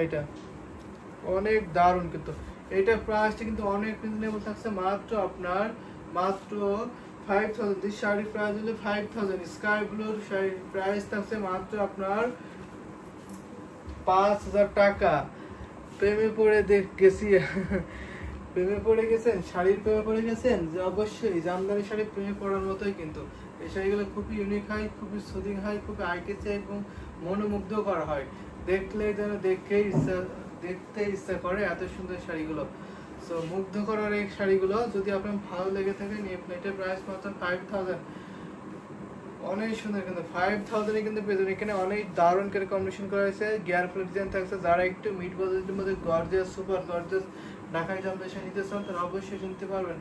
এটা অনেক দারুণ, কিন্তু এটা প্রাইসটা কিন্তু অনেক রিজনেবল থাকছে, মাত্র আপনার মাত্র 5000। দিস শাড়ির প্রাইস হলো 5000। স্কাই ব্লুর শাড়ির প্রাইস থাকছে মাত্র আপনার 5000 টাকা। প্রেমে পড়ে গেছি প্রেমে পড়ে গেছেন, শাড়ির প্রেমে পড়ে গেছেন, যে অবশ্যই জামদানি শাড়ি প্রেমে পড়ার মতোই। কিন্তু এই শাড়িগুলো খুবই ইউনিক হয়, খুবই সুদিং হয়, খুবই আইটেছে এবং মনোমুগ্ধ করা হয়। দেখলে যেন দেখতে ইচ্ছা করে এত সুন্দর শাড়িগুলো। সো মুগ্ধ করার এই শাড়িগুলো যদি আপনার ভালো লেগে থাকে নিয়ে এটার প্রাইস মাত্র 5000। অনেক সুন্দর, কিন্তু 5000 এ কিন্তু পেয়ে এখানে অনেক দারুণ করে কম্বিনেশন করা হয়েছে, গিয়ার প্লেট ডিজাইন থাকছে। যারা একটু মিড বাজেটের মধ্যে গর্জিয়াস, সুপার গর্জিয়াস ঢাকায় জামদানি শাড়ি নিতে চান তারা অবশ্যই কিনতে পারবেন।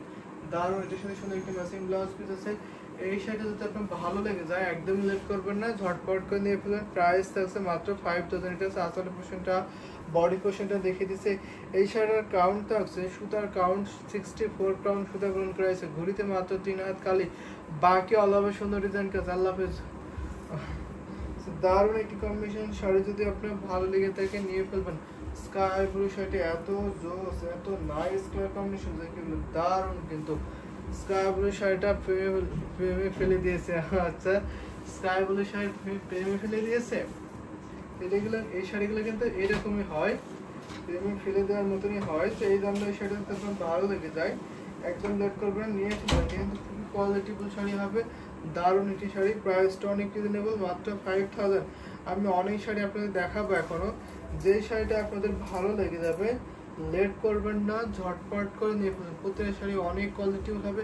দারুণ, এটার সাথে সুন্দর একটি ম্যাচিং ব্লাউজ পিস আছে। এই শাড়িটা যদি আপনার ভালো লেগে যায় একদম লেট করবেন না, ঝটপট করে নিয়ে ফেলবেন। প্রাইস থাকছে মাত্র 5000। এটা হচ্ছে আসলে পোর্শনটা, বডি পোর্শনটা দেখিয়ে দিচ্ছে। এই শাড়ির কাউন্ট থাকছে, সুতার কাউন্ট 64 কাউন্ট সুতা গ্রহণ করা হয়েছে। ঘুরিতে মাত্র 3 হাত কালি, বাকি অল ওভার সুন্দর ডিজাইন কাজ। আল্লাহ হাফেজ। দারুণ একটি কম্বিনেশন শাড়ি, যদি আপনার ভালো লেগে থাকে নিয়ে ফেলবেন। স্কাই ব্লু শাড়িটি এত জোস, এত নাইস কালার কম্বিনেশন, দারুণ। কিন্তু স্কাই ব্লু শাড়িটা প্রেমে ফেলে দিয়েছে। আচ্ছা, স্কাই ব্লু শাড়ি প্রেমে ফেলে দিয়েছে। এই শাড়িগুলো কিন্তু এরকমই হয়, প্রেমে ফেলে দেওয়ার মতনই হয়। তো এই দামটা এই শাড়িটা আপনার ভালো লেগে যায় একদম লেট করবেন, নিয়ে ফেলবেন। কিন্তু খুবই কোয়ালিটিফুল শাড়ি হবে, দারুণ একটি শাড়ি। প্রাইসটা অনেক রিজনেবল, মাত্র 5000। আমি অনেক শাড়ি আপনাদের দেখাবো এখনো, যে শাড়িটা আপনাদের ভালো লেগে যাবে লেট করবেন না, ঝটপট করে নিয়ে ফেলবেন। প্রত্যেকটা শাড়ি অনেক কোয়ালিটিফুল হবে,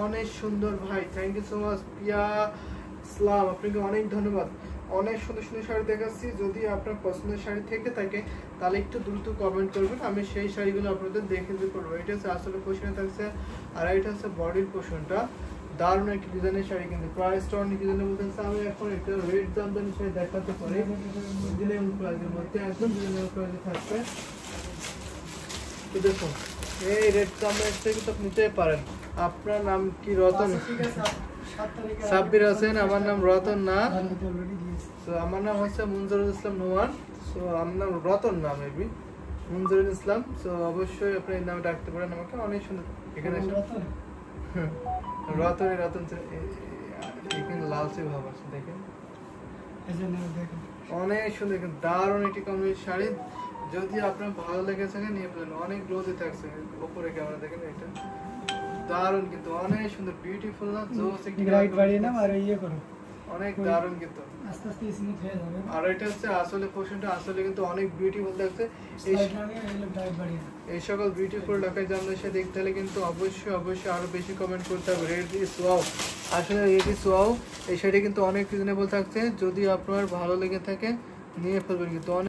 অনেক সুন্দর। ভাই থ্যাংক ইউ সো মাচ পিয়া ইসলাম, আপনাকে অনেক ধন্যবাদ। অনেক সুন্দর সুন্দর শাড়ি দেখাচ্ছি, যদি আপনার পছন্দের শাড়ি থেকে থাকে তাহলে একটু দ্রুত কমেন্ট করবেন, আমি সেই শাড়িগুলো আপনাদের দেখে দিতে পারবো। এটা হচ্ছে আসলে পোর্শনে থাকছে, আর এটা হচ্ছে বডির পোর্শনটা। দারুণ একটি ডিজাইনের শাড়ি, কিন্তু প্রাইসটা অনেক রিজনেবল থাকছে। আমি এখন একটা রেড জামদানি শাড়ি দেখাতে পারি, রিজনেবল প্রাইসের মধ্যে, একদম রিজনেবল প্রাইসে থাকবে। দেখুন এই রেড জামদানিটা কিন্তু আপনি নিতে পারেন। আপনার নাম কি? রতন সাব্বির হোসেন। আমার নাম রতন না, তো আমার নাম হচ্ছে মুনজরুল ইসলাম নোমান। সো আমার নাম রতন না, মেবি মুনজরুল ইসলাম। সো অবশ্যই আপনি এই নামে ডাকতে পারেন আমাকে। অনেক সুন্দর এখানে রতন এখানে লালচে ভাব আছে, দেখেন অনেক সুন্দর, দারুণ একটি কম্বিনেশন শাড়ি। যদি আপনার ভালো লেগে থাকে নিয়ে ফেলেন। অনেক গ্লোজি থাকছে, উপরে ক্যামেরা দেখেন, এটা দারুণ, কিন্তু অনেক সুন্দর, বিউটিফুল না? জোস একটি লাইট বাড়িয়ে নাও আর ইয়ে করো, অনেক দারুণ, কিন্তু আস্তে আস্তে স্মুথ হয়ে যাবে। আর এটা হচ্ছে আসলে পোর্শনটা, আসলে কিন্তু অনেক বিউটিফুল লাগছে। এই সকল বিউটিফুল ঢাকায় জামদানি শাড়ি দেখতে হলে কিন্তু অবশ্যই আরো বেশি কমেন্ট করতে হবে। রেড ইজ ওয়াও, আসলে রেড ইজ ওয়াও এই শাড়ি কিন্তু অনেক রিজনেবল থাকছে। যদি আপনার ভালো লেগে থাকে নিয়ে ফেলবেন, কিন্তু অনেক